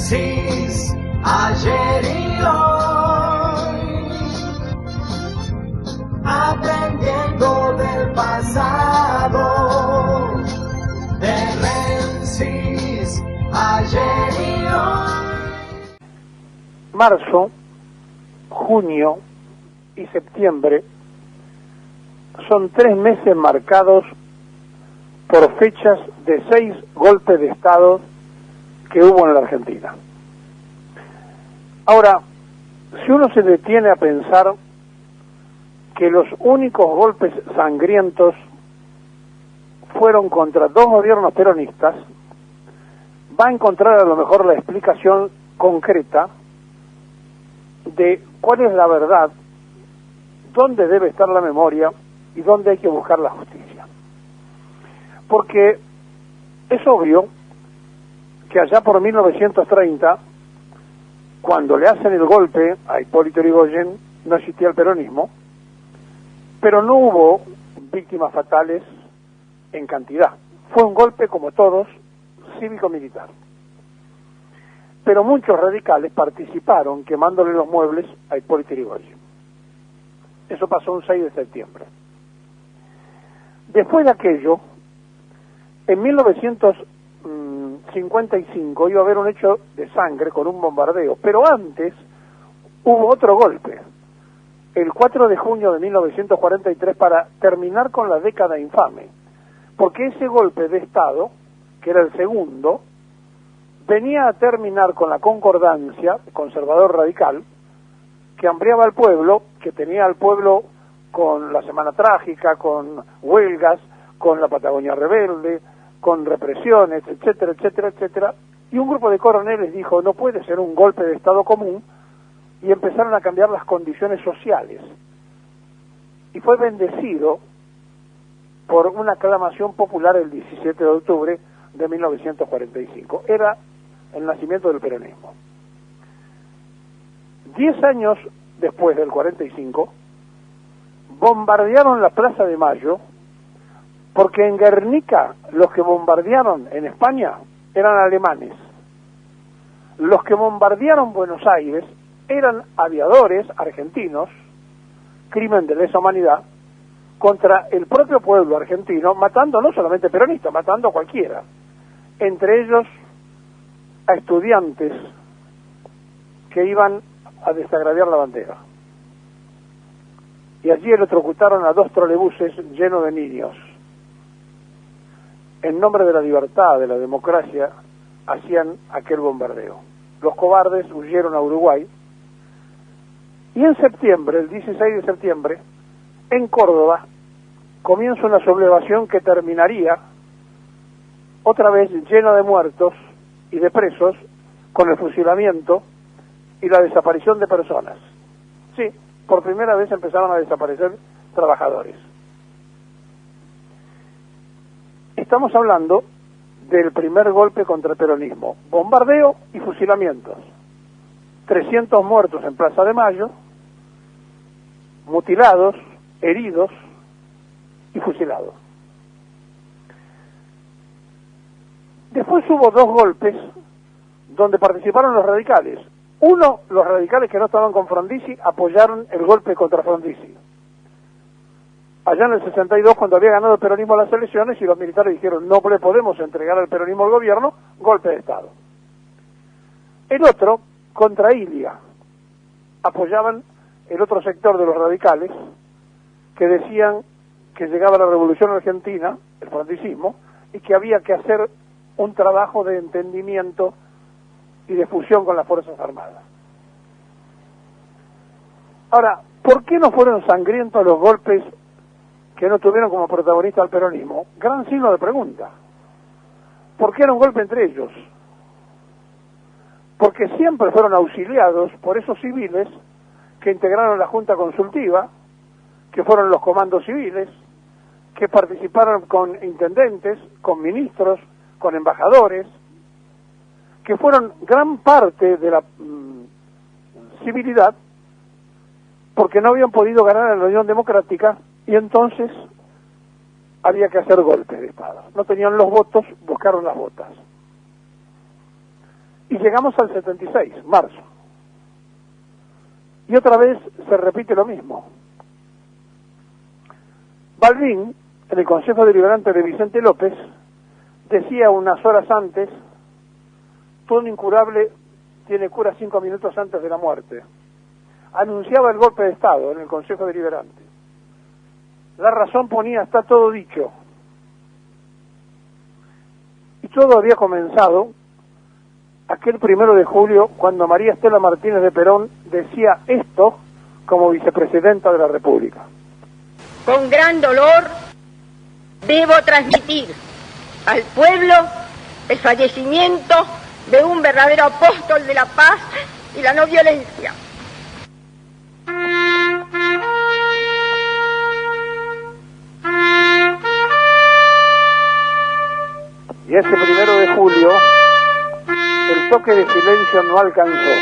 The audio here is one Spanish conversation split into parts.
Menzies, ayer y hoy, aprendiendo del pasado. De Menzies, ayer y hoy. Marzo, junio y septiembre son 3 meses marcados por fechas de 6 golpes de Estado que hubo en la Argentina. Ahora, si uno se detiene a pensar que los únicos golpes sangrientos fueron contra 2 gobiernos peronistas, va a encontrar a lo mejor la explicación concreta de cuál es la verdad, dónde debe estar la memoria y dónde hay que buscar la justicia. Porque es obvio que allá por 1930, cuando le hacen el golpe a Hipólito Yrigoyen, no existía el peronismo, pero no hubo víctimas fatales en cantidad. Fue un golpe, como todos, cívico-militar. Pero muchos radicales participaron quemándole los muebles a Hipólito Yrigoyen. Eso pasó un 6 de septiembre. Después de aquello, en 1955 iba a haber un hecho de sangre con un bombardeo, pero antes hubo otro golpe, el 4 de junio de 1943, para terminar con la década infame, porque ese golpe de Estado, que era el segundo, venía a terminar con la concordancia conservador radical, que hambriaba al pueblo, que tenía al pueblo con la Semana Trágica, con huelgas, con la Patagonia Rebelde, con represiones, etcétera, etcétera, etcétera, y un grupo de coroneles dijo, no puede ser un golpe de Estado común, y empezaron a cambiar las condiciones sociales. Y fue bendecido por una aclamación popular el 17 de octubre de 1945. Era el nacimiento del peronismo. 10 años después del 45, bombardearon la Plaza de Mayo, porque en Guernica los que bombardearon en España eran alemanes. Los que bombardearon Buenos Aires eran aviadores argentinos, crimen de lesa humanidad, contra el propio pueblo argentino, matando no solamente peronistas, matando a cualquiera, entre ellos a estudiantes que iban a desagraviar la bandera. Y allí electrocutaron a 2 trolebuses llenos de niños. En nombre de la libertad, de la democracia, hacían aquel bombardeo. Los cobardes huyeron a Uruguay, y en septiembre, el 16 de septiembre, en Córdoba, comienza una sublevación que terminaría otra vez llena de muertos y de presos, con el fusilamiento y la desaparición de personas. Sí, por primera vez empezaron a desaparecer trabajadores. Estamos hablando del primer golpe contra el peronismo: bombardeo y fusilamientos. 300 muertos en Plaza de Mayo, mutilados, heridos y fusilados. Después hubo 2 golpes donde participaron los radicales. Uno, los radicales que no estaban con Frondizi apoyaron el golpe contra Frondizi. Allá en el 62, cuando había ganado el peronismo las elecciones, y los militares dijeron, no le podemos entregar al peronismo al gobierno, golpe de Estado. El otro, contra Ilia, apoyaban el otro sector de los radicales, que decían que llegaba la revolución argentina, el frondicismo, y que había que hacer un trabajo de entendimiento y de fusión con las Fuerzas Armadas. Ahora, ¿por qué no fueron sangrientos los golpes que no tuvieron como protagonista al peronismo? Gran signo de pregunta. ¿Por qué era un golpe entre ellos? Porque siempre fueron auxiliados por esos civiles que integraron la Junta Consultiva, que fueron los comandos civiles, que participaron con intendentes, con ministros, con embajadores, que fueron gran parte de la civilidad, porque no habían podido ganar en la Unión Democrática, y entonces había que hacer golpes de Estado. No tenían los votos, buscaron las botas. Y llegamos al 76, marzo. Y otra vez se repite lo mismo. Balbín, en el Consejo Deliberante de Vicente López, decía unas horas antes: todo un incurable tiene cura 5 minutos antes de la muerte. Anunciaba el golpe de Estado en el Consejo Deliberante. La Razón ponía: está todo dicho. Y todo había comenzado aquel 1 de julio, cuando María Estela Martínez de Perón decía esto como vicepresidenta de la República. Con gran dolor debo transmitir al pueblo el fallecimiento de un verdadero apóstol de la paz y la no violencia. Y ese 1 de julio, el toque de silencio no alcanzó.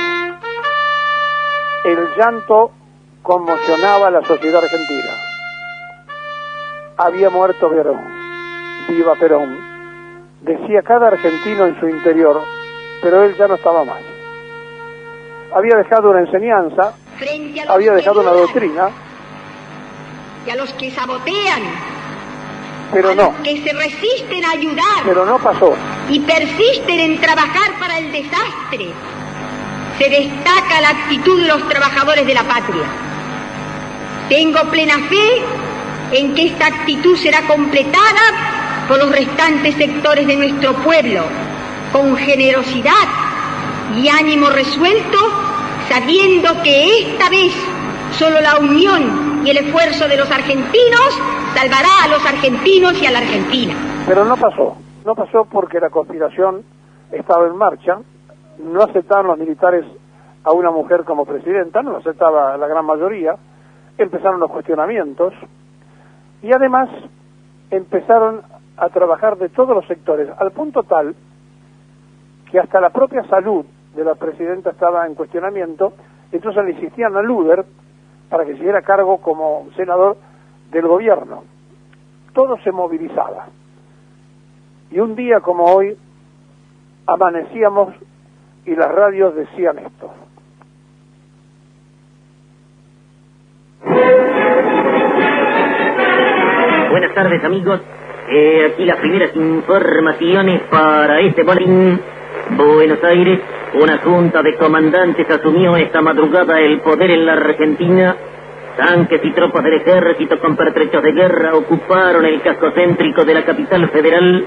El llanto conmocionaba a la sociedad argentina. Había muerto Perón. Viva Perón, decía cada argentino en su interior, pero él ya no estaba más. Había dejado una enseñanza, había dejado una doctrina, y a los que sabotean, pero no, que se resisten a ayudar, pero no pasó. y persisten en trabajar para el desastre, se destaca la actitud de los trabajadores de la patria. Tengo plena fe en que esta actitud será completada por los restantes sectores de nuestro pueblo, con generosidad y ánimo resuelto, sabiendo que esta vez solo la unión y el esfuerzo de los argentinos salvará a los argentinos y a la Argentina. Pero no pasó porque la conspiración estaba en marcha. No aceptaban los militares a una mujer como presidenta, no lo aceptaba la gran mayoría. Empezaron los cuestionamientos y además empezaron a trabajar de todos los sectores, al punto tal que hasta la propia salud de la presidenta estaba en cuestionamiento. Entonces le insistían a Luder para que se diera cargo como senador del gobierno. Todo se movilizaba. Y un día como hoy amanecíamos y las radios decían esto. Buenas tardes, amigos. Aquí las primeras informaciones para este boletín. Buenos Aires, una junta de comandantes asumió esta madrugada el poder en la Argentina. Tanques y tropas del ejército con pertrechos de guerra ocuparon el casco céntrico de la capital federal.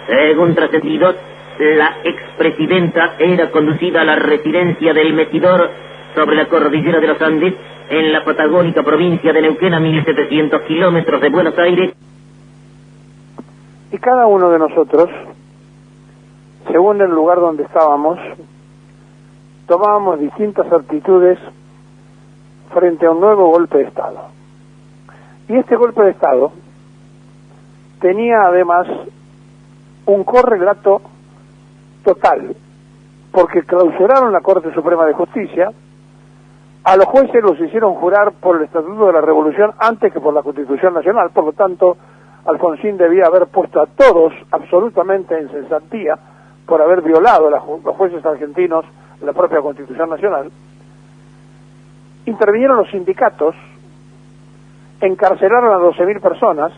Según trascendidos, la expresidenta era conducida a la residencia del Metidor sobre la cordillera de los Andes, en la patagónica provincia de Neuquén, a 1.700 kilómetros de Buenos Aires. Y cada uno de nosotros, según el lugar donde estábamos, tomábamos distintas actitudes frente a un nuevo golpe de Estado. Y este golpe de Estado tenía además un correlato total, porque clausuraron la Corte Suprema de Justicia, a los jueces los hicieron jurar por el Estatuto de la Revolución antes que por la Constitución Nacional. Por lo tanto, Alfonsín debía haber puesto a todos absolutamente en cesantía por haber violado los jueces argentinos la propia Constitución Nacional. Intervinieron los sindicatos, encarcelaron a 12.000 personas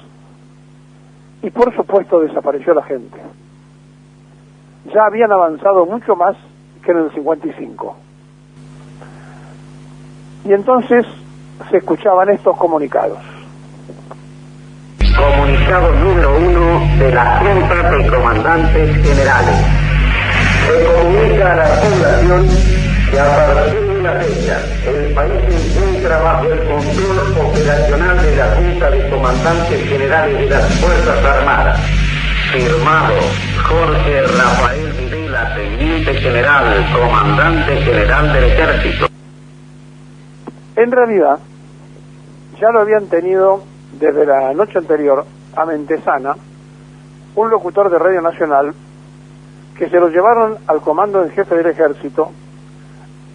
y por supuesto desapareció la gente. Ya habían avanzado mucho más que en el 55. Y entonces se escuchaban estos comunicados. Comunicado número 1 de la Junta de Comandantes Generales. Se comunica a la población que a partir de la fecha el país se encuentra bajo el control operacional de la Junta de Comandantes Generales de las Fuerzas Armadas. Firmado Jorge Rafael Videla, Teniente General, Comandante General del Ejército. En realidad, ya lo habían tenido desde la noche anterior a Mentesana, un locutor de Radio Nacional, que se lo llevaron al comando en jefe del ejército,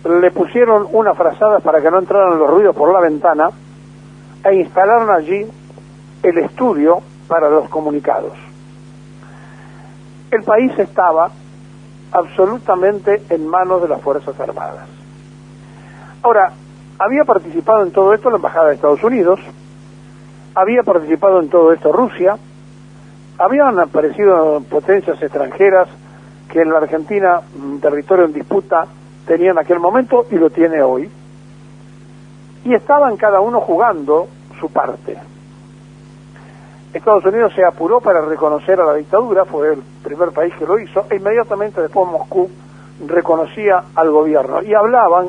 le pusieron una frazada para que no entraran los ruidos por la ventana e instalaron allí el estudio para los comunicados. El país estaba absolutamente en manos de las Fuerzas Armadas. Ahora, había participado en todo esto la Embajada de Estados Unidos, había participado en todo esto Rusia, habían aparecido potencias extranjeras que en la Argentina, territorio en disputa, tenía en aquel momento y lo tiene hoy, y estaban cada uno jugando su parte. Estados Unidos se apuró para reconocer a la dictadura, fue el primer país que lo hizo, e inmediatamente después Moscú reconocía al gobierno, y hablaban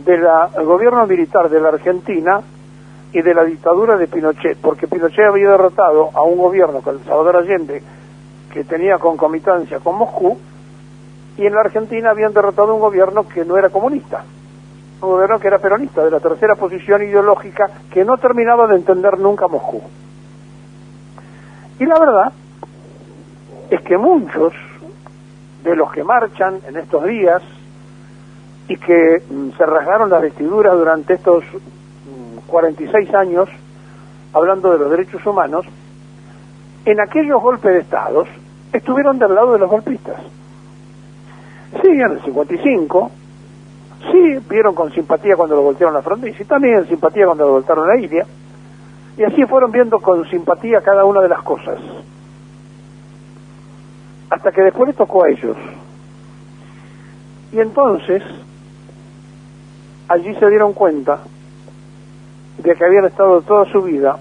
del gobierno militar de la Argentina y de la dictadura de Pinochet, porque Pinochet había derrotado a un gobierno con Salvador Allende que tenía concomitancia con Moscú, y en la Argentina habían derrotado un gobierno que no era comunista, un gobierno que era peronista, de la tercera posición ideológica, que no terminaba de entender nunca Moscú. Y la verdad es que muchos de los que marchan en estos días y que se rasgaron las vestiduras durante estos 46 años, hablando de los derechos humanos, en aquellos golpes de estados estuvieron del lado de los golpistas. Sí, en el 55, sí, vieron con simpatía cuando lo voltearon la fronteriza, y también simpatía cuando lo voltearon la India, y así fueron viendo con simpatía cada una de las cosas, hasta que después les tocó a ellos. Y entonces, allí se dieron cuenta de que habían estado toda su vida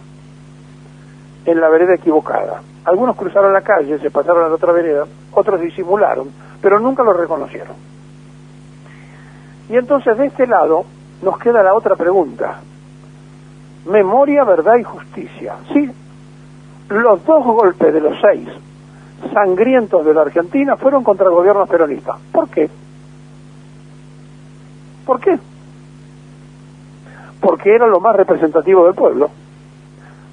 en la vereda equivocada. Algunos cruzaron la calle, se pasaron a la otra vereda, otros disimularon, pero nunca lo reconocieron. Y entonces de este lado nos queda la otra pregunta: memoria, verdad y justicia. Sí, los dos golpes de los 6 sangrientos de la Argentina fueron contra el gobierno peronista. ¿Por qué? ¿Por qué? Porque era lo más representativo del pueblo,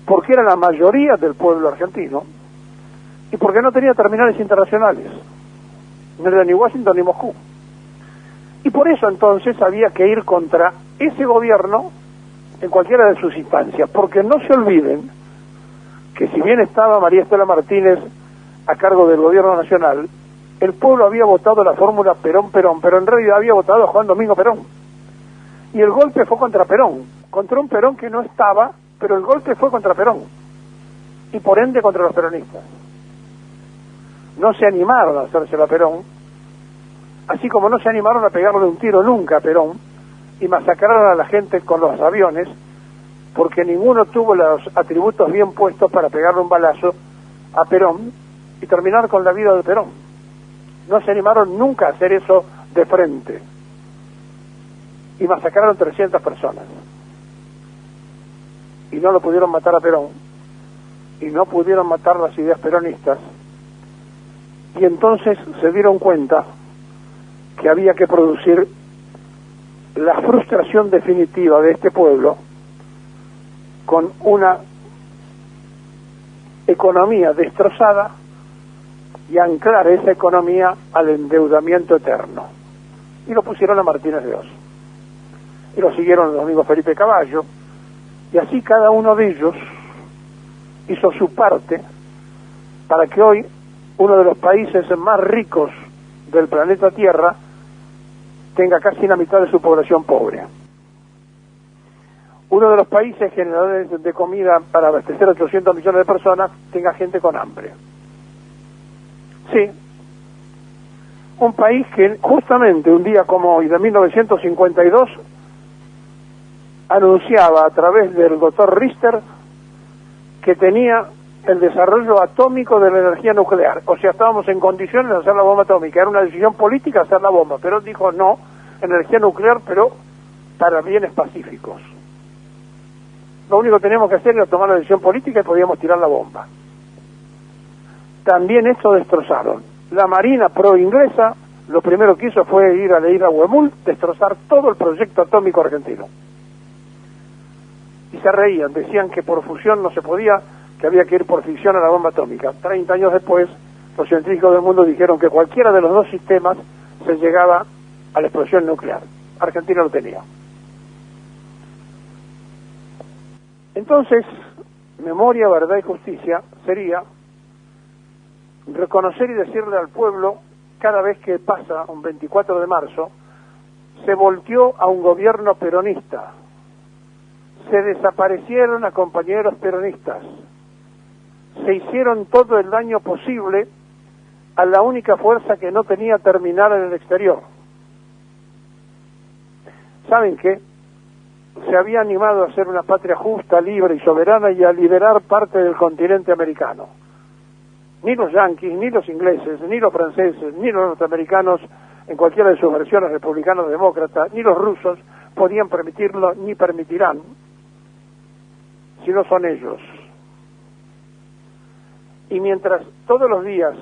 porque era la mayoría del pueblo argentino, y porque no tenía terminales internacionales, no era ni Washington ni Moscú. Y por eso entonces había que ir contra ese gobierno en cualquiera de sus instancias, porque no se olviden que si bien estaba María Estela Martínez a cargo del gobierno nacional, el pueblo había votado la fórmula Perón-Perón, pero en realidad había votado a Juan Domingo Perón. Y el golpe fue contra Perón, contra un Perón que no estaba, pero el golpe fue contra Perón, y por ende contra los peronistas. No se animaron a hacérselo a Perón, así como no se animaron a pegarle un tiro nunca a Perón, y masacraron a la gente con los aviones, porque ninguno tuvo los atributos bien puestos para pegarle un balazo a Perón y terminar con la vida de Perón. No se animaron nunca a hacer eso de frente, y masacraron 300 personas, y no lo pudieron matar a Perón, y no pudieron matar las ideas peronistas, y entonces se dieron cuenta que había que producir la frustración definitiva de este pueblo con una economía destrozada y anclar esa economía al endeudamiento eterno. Y lo pusieron a Martínez de Oz. Y lo siguieron los amigos Felipe Caballo, y así cada uno de ellos hizo su parte para que hoy uno de los países más ricos del planeta Tierra tenga casi la mitad de su población pobre. Uno de los países generadores de comida para abastecer a 800 millones de personas tenga gente con hambre. Sí, un país que justamente un día como hoy de 1952 anunciaba a través del doctor Richter que tenía el desarrollo atómico de la energía nuclear, o sea, estábamos en condiciones de hacer la bomba atómica. Era una decisión política hacer la bomba, pero dijo no, energía nuclear, pero para bienes pacíficos. Lo único que teníamos que hacer era tomar la decisión política y podíamos tirar la bomba. También esto destrozaron. La Marina pro-inglesa lo primero que hizo fue ir a la isla Huemul, destrozar todo el proyecto atómico argentino. Y se reían, decían que por fusión no se podía, que había que ir por fisión a la bomba atómica. 30 años después, los científicos del mundo dijeron que cualquiera de los dos sistemas se llegaba a la explosión nuclear. Argentina lo tenía. Entonces, memoria, verdad y justicia sería reconocer y decirle al pueblo cada vez que pasa un 24 de marzo, se volteó a un gobierno peronista, se desaparecieron a compañeros peronistas, se hicieron todo el daño posible a la única fuerza que no tenía terminal en el exterior. ¿Saben qué? Se había animado a ser una patria justa, libre y soberana y a liberar parte del continente americano. Ni los yanquis, ni los ingleses, ni los franceses, ni los norteamericanos, en cualquiera de sus versiones republicanos o demócratas, ni los rusos podían permitirlo, ni permitirán, si no son ellos. Y mientras todos los días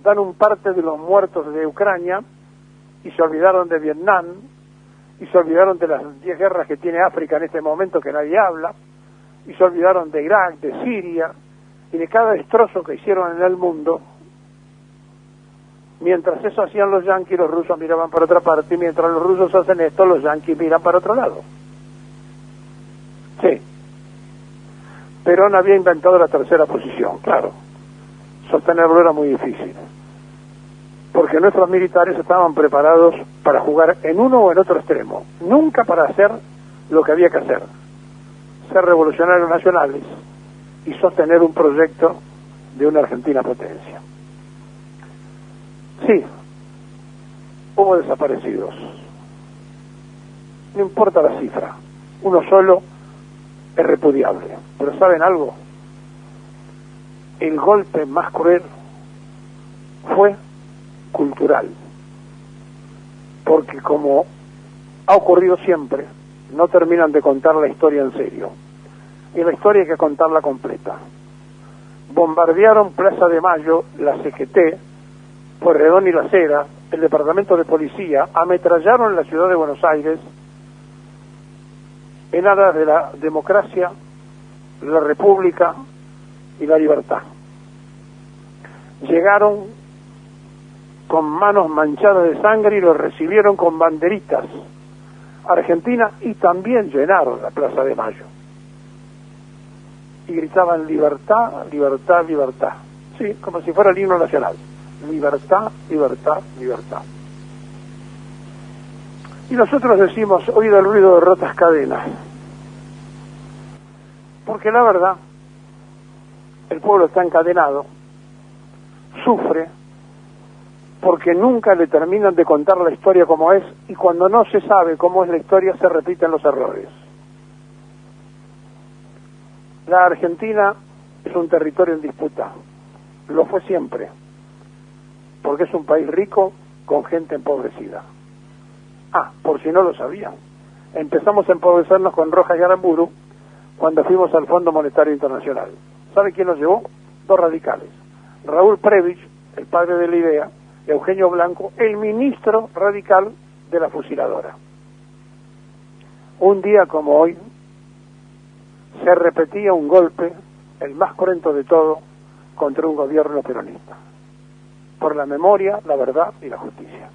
dan un parte de los muertos de Ucrania, y se olvidaron de Vietnam, y se olvidaron de las 10 guerras que tiene África en este momento que nadie habla, y se olvidaron de Irak, de Siria, y de cada destrozo que hicieron en el mundo. Mientras eso hacían los yanquis, los rusos miraban para otra parte, y mientras los rusos hacen esto, los yanquis miran para otro lado. Sí. Perón había inventado la tercera posición, claro. Sostenerlo era muy difícil, porque nuestros militares estaban preparados para jugar en uno o en otro extremo, nunca para hacer lo que había que hacer, ser revolucionarios nacionales y sostener un proyecto de una Argentina potencia. Sí, hubo desaparecidos, no importa la cifra, uno solo es repudiable, pero ¿saben algo? El golpe más cruel fue cultural, porque como ha ocurrido siempre, no terminan de contar la historia en serio, y la historia hay que contarla completa. Bombardearon Plaza de Mayo, la CGT, Pueyrredón y La Cera, el departamento de policía, ametrallaron la ciudad de Buenos Aires en aras de la democracia, la república y la libertad. Llegaron con manos manchadas de sangre y los recibieron con banderitas argentinas y también llenaron la Plaza de Mayo. Y gritaban libertad, libertad, libertad. Sí, como si fuera el himno nacional. Libertad, libertad, libertad. Y nosotros decimos, oído el ruido de rotas cadenas. Porque la verdad, el pueblo está encadenado, sufre, porque nunca le terminan de contar la historia como es, y cuando no se sabe cómo es la historia se repiten los errores. La Argentina es un territorio en disputa, lo fue siempre, porque es un país rico con gente empobrecida. Por si no lo sabían, empezamos a empobrecernos con Rojas y Aramburu cuando fuimos al Fondo Monetario Internacional. ¿Sabe quién nos llevó? Dos radicales, Raúl Prebisch, el padre de la idea, y Eugenio Blanco, el ministro radical de la fusiladora. Un día como hoy se repetía un golpe, el más cruento de todo, contra un gobierno peronista, por la memoria, la verdad y la justicia.